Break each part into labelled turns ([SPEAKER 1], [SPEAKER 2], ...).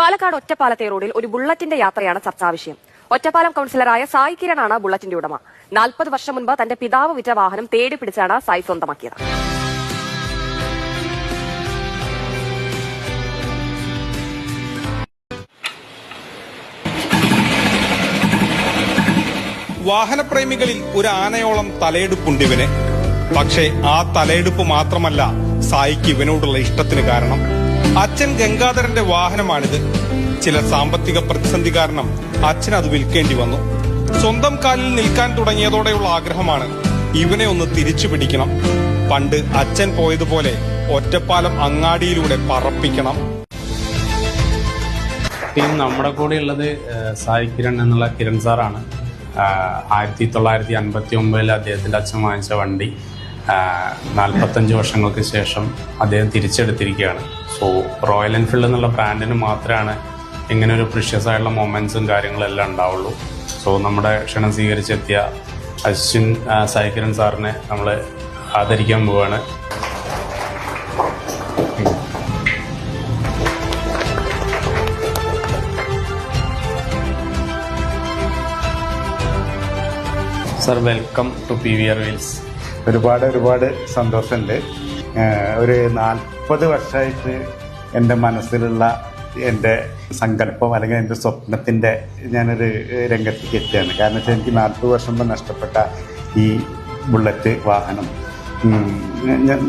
[SPEAKER 1] പാലക്കാട് ഒറ്റപ്പാലത്തെ റോഡിൽ ഒരു ബുള്ളറ്റിന്റെ യാത്രയാണ് ചർച്ചാവിഷയം. ഒറ്റപ്പാലം കൌൺസിലറായ സായി കിരണാണ് ബുള്ളറ്റിന്റെ ഉടമ. 40 വർഷം മുൻപ് തന്റെ പിതാവ് വിറ്റ വാഹനം തേടി പിടിച്ചാണ് സായി സ്വന്തമാക്കിയത്.
[SPEAKER 2] വാഹനപ്രേമികളിൽ ഒരു ആനയോളം തലയെടുപ്പുണ്ടിവന്. പക്ഷേ ആ തലയെടുപ്പ് മാത്രമല്ല സായിക്ക് ഇവനോടുള്ള ഇഷ്ടത്തിന് കാരണം. അച്ഛൻ ഗംഗാധരന്റെ വാഹനമാണിത്. ചില സാമ്പത്തിക പ്രതിസന്ധി കാരണം അച്ഛൻ അത് വിൽക്കേണ്ടി വന്നു. സ്വന്തം കാലിൽ നിൽക്കാൻ തുടങ്ങിയതോടെയുള്ള ആഗ്രഹമാണ് ഇവനെ ഒന്ന് തിരിച്ചു പിടിക്കണം. പണ്ട് അച്ഛൻ പോയതുപോലെ ഒറ്റപ്പാലം അങ്ങാടിയിലൂടെ പറപ്പിക്കണം.
[SPEAKER 3] നമ്മുടെ കൂടെ ഉള്ളത് സായി കിരൺ എന്നുള്ള കിരൺ സാറാണ്. 1959 അദ്ദേഹത്തിന്റെ അച്ഛൻ വാങ്ങിച്ച വണ്ടി 45 വർഷങ്ങൾക്ക് ശേഷം അദ്ദേഹം തിരിച്ചെടുത്തിരിക്കുകയാണ്. സോ റോയൽ എൻഫീൽഡ് എന്നുള്ള ബ്രാൻഡിന് മാത്രമാണ് ഇങ്ങനെ ഒരു പ്രിഷ്യസ് ആയിട്ടുള്ള മൊമെന്റ്സും കാര്യങ്ങളെല്ലാം ഉണ്ടാവുള്ളൂ. സോ നമ്മുടെ ക്ഷണം സ്വീകരിച്ചെത്തിയ അശ്വിൻ സായി കിരൺ സാറിനെ നമ്മൾ ആദരിക്കാൻ പോവുകയാണ്. Sir, welcome to PVR wheels.
[SPEAKER 4] ഒരുപാട് സന്തോഷമുണ്ട്. ഒരു 40 വർഷമായിട്ട് എൻ്റെ മനസ്സിലുള്ള എൻ്റെ സങ്കല്പം അല്ലെങ്കിൽ എൻ്റെ സ്വപ്നത്തിൻ്റെ ഞാനൊരു രംഗത്തേക്ക് എത്തുകയാണ്. കാരണം വെച്ചാൽ എനിക്ക് 40 വർഷം മുമ്പ് നഷ്ടപ്പെട്ട ഈ ബുള്ളറ്റ് വാഹനം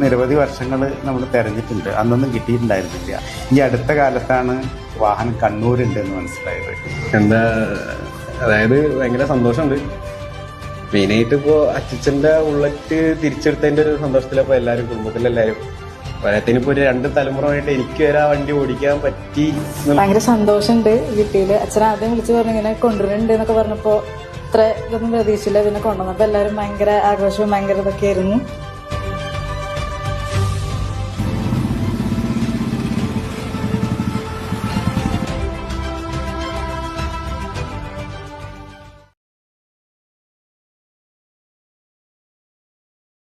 [SPEAKER 4] നിരവധി വർഷങ്ങൾ നമ്മൾ തിരഞ്ഞിട്ടുണ്ട്. അന്നൊന്നും കിട്ടിയിട്ടുണ്ടായിരുന്നില്ല. ഈ അടുത്ത കാലത്താണ് വാഹനം കണ്ണൂരുണ്ടെന്ന് മനസ്സിലായത്.
[SPEAKER 5] അതായത് ഭയങ്കര സന്തോഷമുണ്ട്. മെയിനായിട്ട് ഇപ്പോൾ അച്ഛൻ്റെ ബുള്ളറ്റ് തിരിച്ചെടുത്തതിൻ്റെ ഒരു സന്തോഷത്തിലപ്പോൾ എല്ലാവരും കുടുംബത്തിലെല്ലാവരും വരത്തിനിപ്പോൾ ഒരു 2 തലമുറയായിട്ട് എനിക്ക് വരെ ആ വണ്ടി ഓടിക്കാൻ പറ്റി.
[SPEAKER 6] ഭയങ്കര സന്തോഷമുണ്ട് കിട്ടിയില്. അച്ഛൻ ആദ്യം വിളിച്ച് പറഞ്ഞു ഇങ്ങനെ കൊണ്ടുവരുന്നുണ്ട് എന്നൊക്കെ പറഞ്ഞപ്പോൾ ഇത്ര ഇതൊന്നും പ്രതീക്ഷിച്ചില്ല. പിന്നെ കൊണ്ടുവന്നപ്പോൾ എല്ലാവരും ഭയങ്കര ആഘോഷവും ഭയങ്കര ഇതൊക്കെ ആയിരുന്നു.